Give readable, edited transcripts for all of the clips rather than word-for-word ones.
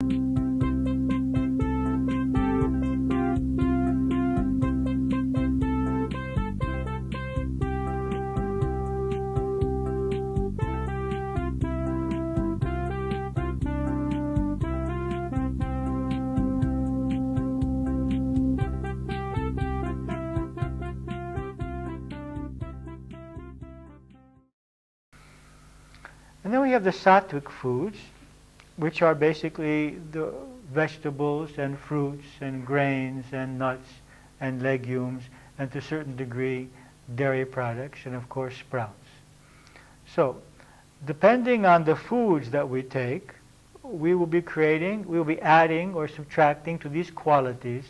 And then we have the sattvic foods, which are basically the vegetables and fruits and grains and nuts and legumes, and to a certain degree dairy products, and of course sprouts. So, depending on the foods that we take, we will be adding or subtracting to these qualities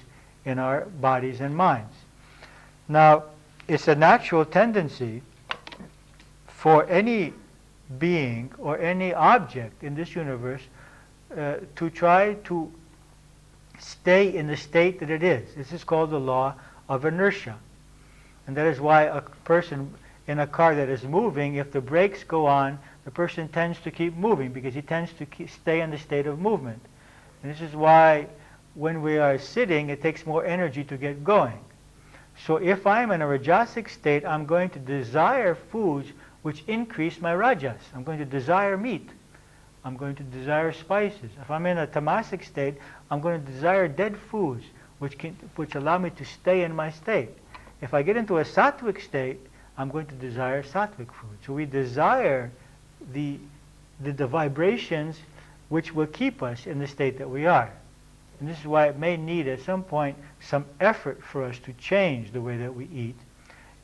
in our bodies and minds. Now, it's a natural tendency for any being or any object in this universe to try to stay in the state that it is. This is called the law of inertia. And that is why a person in a car that is moving, if the brakes go on, the person tends to keep moving because he tends to stay in the state of movement. And this is why when we are sitting, it takes more energy to get going. So if I'm in a rajasic state, I'm going to desire foods which increase my rajas. I'm going to desire meat. I'm going to desire spices. If I'm in a tamasic state, I'm going to desire dead foods which allow me to stay in my state. If I get into a sattvic state, I'm going to desire sattvic food. So we desire the vibrations which will keep us in the state that we are. And this is why it may need at some point some effort for us to change the way that we eat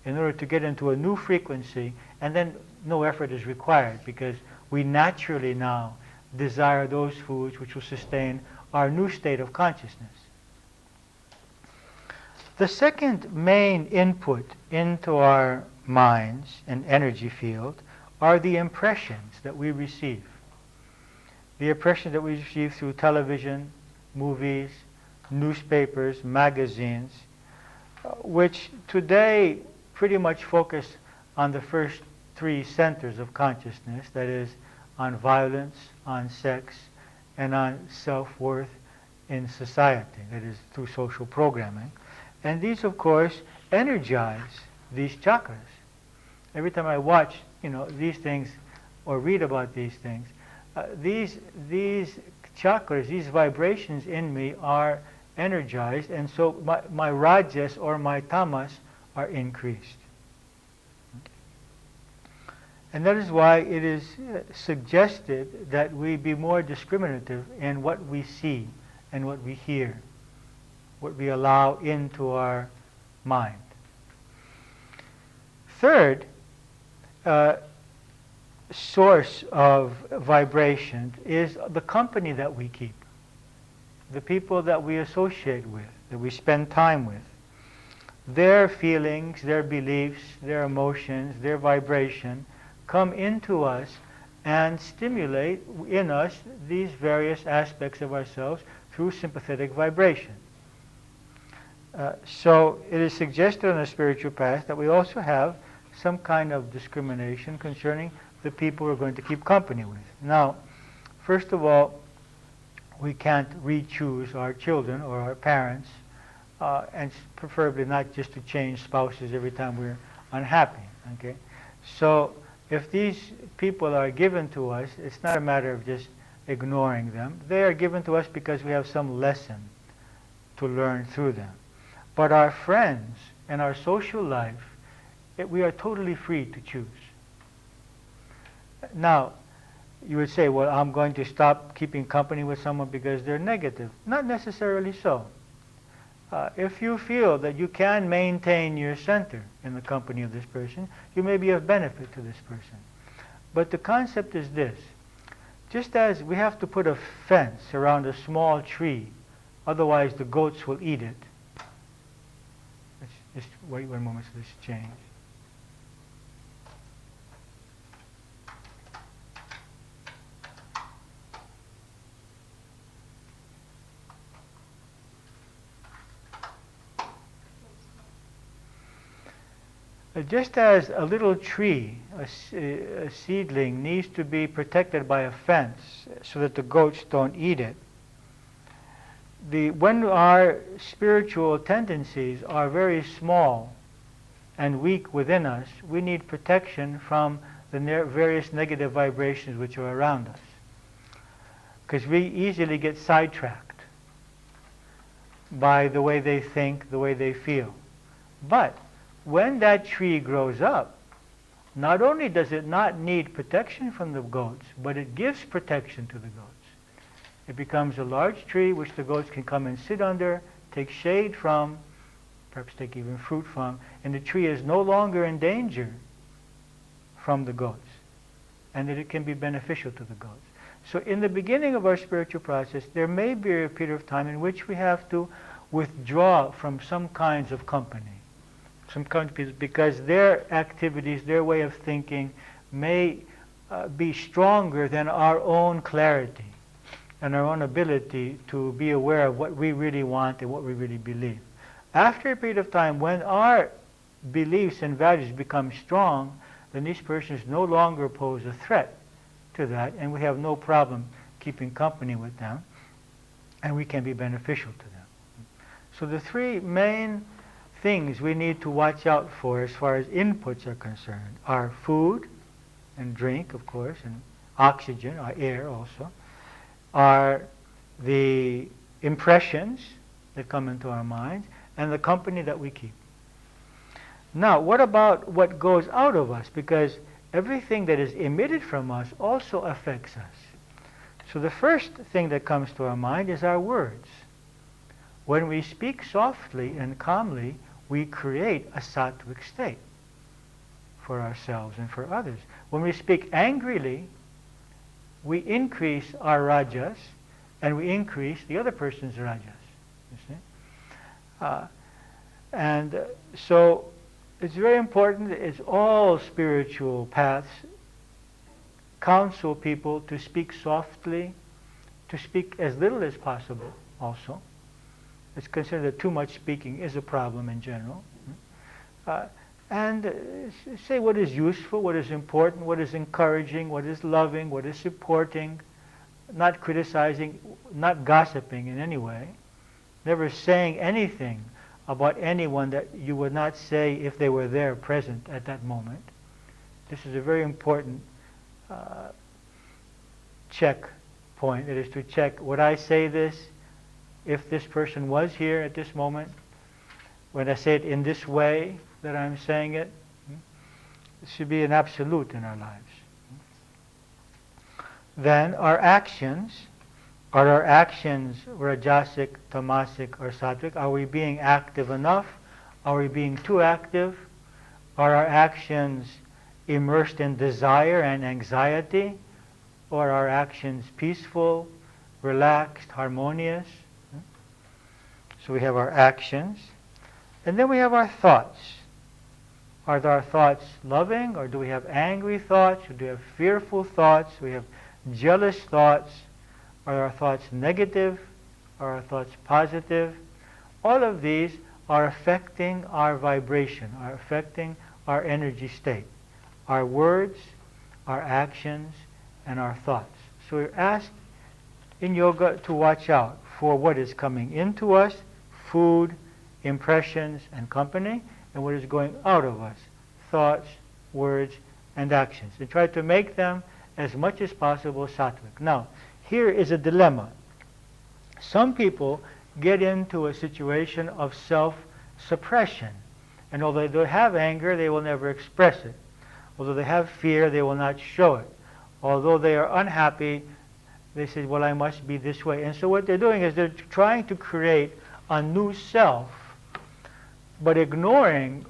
in order to get into a new frequency, and then no effort is required because we naturally now desire those foods which will sustain our new state of consciousness. The second main input into our minds and energy field are the impressions that we receive. The impressions that we receive through television, movies, newspapers, magazines, which today pretty much focus on the first three centers of consciousness, that is, on violence, on sex, and on self-worth in society, that is, through social programming. And these, of course, energize these chakras. Every time I watch, these things or read about these things, these chakras, these vibrations in me are energized, and so my rajas or my tamas are increased. And that is why it is suggested that we be more discriminative in what we see and what we hear, what we allow into our mind. Third source of vibration is the company that we keep, the people that we associate with, that we spend time with. Their feelings, their beliefs, their emotions, their vibration come into us and stimulate in us these various aspects of ourselves through sympathetic vibration. So it is suggested on the spiritual path that we also have some kind of discrimination concerning the people we're going to keep company with. Now, first of all, we can't re-choose our children or our parents, and preferably not just to change spouses every time we're unhappy. Okay, so if these people are given to us, it's not a matter of just ignoring them. They are given to us because we have some lesson to learn through them. But our friends and our social life, we are totally free to choose. Now, you would say, well, I'm going to stop keeping company with someone because they're negative. Not necessarily so. If you feel that you can maintain your center in the company of this person, you may be of benefit to this person. But the concept is this. Just as we have to put a fence around a small tree, otherwise the goats will eat it. Let's just wait 1 moment for this change. Just as a little tree, a seedling, needs to be protected by a fence so that the goats don't eat it, when our spiritual tendencies are very small and weak within us, we need protection from the various negative vibrations which are around us. Because we easily get sidetracked by the way they think, the way they feel. But when that tree grows up, not only does it not need protection from the goats, but it gives protection to the goats. It becomes a large tree which the goats can come and sit under, take shade from, perhaps take even fruit from, and the tree is no longer in danger from the goats, and that it can be beneficial to the goats. So in the beginning of our spiritual process, there may be a period of time in which we have to withdraw from some kinds of company, because their activities, their way of thinking may be stronger than our own clarity and our own ability to be aware of what we really want and what we really believe. After a period of time, when our beliefs and values become strong, then these persons no longer pose a threat to that, and we have no problem keeping company with them, and we can be beneficial to them. So the three main things we need to watch out for as far as inputs are concerned are food and drink, of course, and oxygen, or air also, are the impressions that come into our minds, and the company that we keep. Now, what about what goes out of us? Because everything that is emitted from us also affects us. So the first thing that comes to our mind is our words. When we speak softly and calmly, we create a sattvic state for ourselves and for others. When we speak angrily, we increase our rajas, and we increase the other person's rajas. You see? So it's very important, as all spiritual paths counsel people to speak softly, to speak as little as possible also. It's considered that too much speaking is a problem in general. And say what is useful, what is important, what is encouraging, what is loving, what is supporting, not criticizing, not gossiping in any way, never saying anything about anyone that you would not say if they were there present at that moment. This is a very important check point. It is to check, would I say this if this person was here at this moment? When I say it in this way that I'm saying it? It should be an absolute in our lives. Then our actions, are our actions rajasic, tamasic, or sattvic? Are we being active enough? Are we being too active? Are our actions immersed in desire and anxiety? Or are our actions peaceful, relaxed, harmonious? So we have our actions. And then we have our thoughts. Are our thoughts loving, or do we have angry thoughts? Or do we have fearful thoughts? Do we have jealous thoughts? Are our thoughts negative? Are our thoughts positive? All of these are affecting our vibration, are affecting our energy state, our words, our actions, and our thoughts. So we're asked in yoga to watch out for what is coming into us, food, impressions, and company, and what is going out of us, thoughts, words, and actions, and try to make them as much as possible sattvic. Now, here is a dilemma. Some people get into a situation of self-suppression, and although they have anger, they will never express it. Although they have fear, they will not show it. Although they are unhappy, they say, well, I must be this way. And so what they're doing is they're trying to create a new self, but ignoring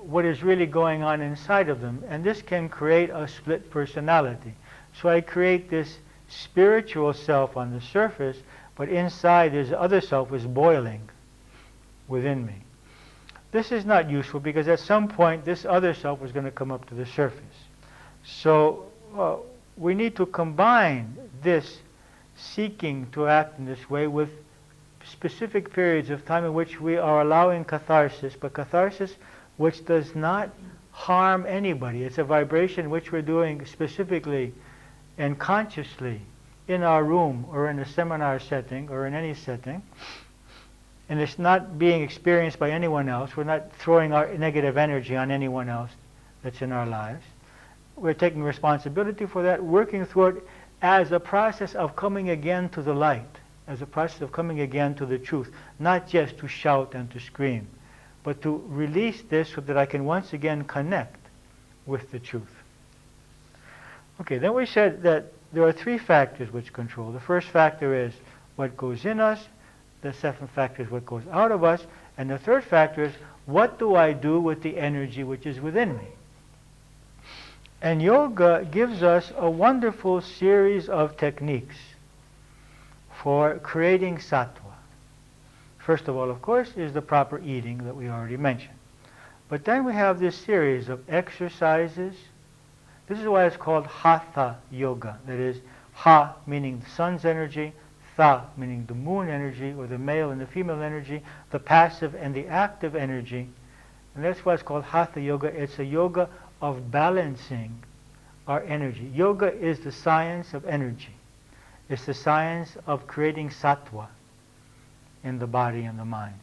what is really going on inside of them. And this can create a split personality. So I create this spiritual self on the surface, but inside this other self is boiling within me. This is not useful, because at some point this other self is going to come up to the surface. So we need to combine this seeking to act in this way with specific periods of time in which we are allowing catharsis, but catharsis which does not harm anybody. It's a vibration which we're doing specifically and consciously in our room or in a seminar setting or in any setting, and it's not being experienced by anyone else, we're not throwing our negative energy on anyone else that's in our lives, we're taking responsibility for that, working through it as a process of coming again to the light, as a process of coming again to the truth, not just to shout and to scream, but to release this so that I can once again connect with the truth. Okay, then we said that there are three factors which control. The first factor is what goes in us, the second factor is what goes out of us, and the third factor is what do I do with the energy which is within me. And yoga gives us a wonderful series of techniques for creating sattva. First of all, of course, is the proper eating that we already mentioned. But then we have this series of exercises. This is why it's called hatha yoga. That is, ha meaning the sun's energy, tha meaning the moon energy, or the male and the female energy, the passive and the active energy. And that's why it's called hatha yoga. It's a yoga of balancing our energy. Yoga is the science of energy. It's the science of creating sattva in the body and the mind.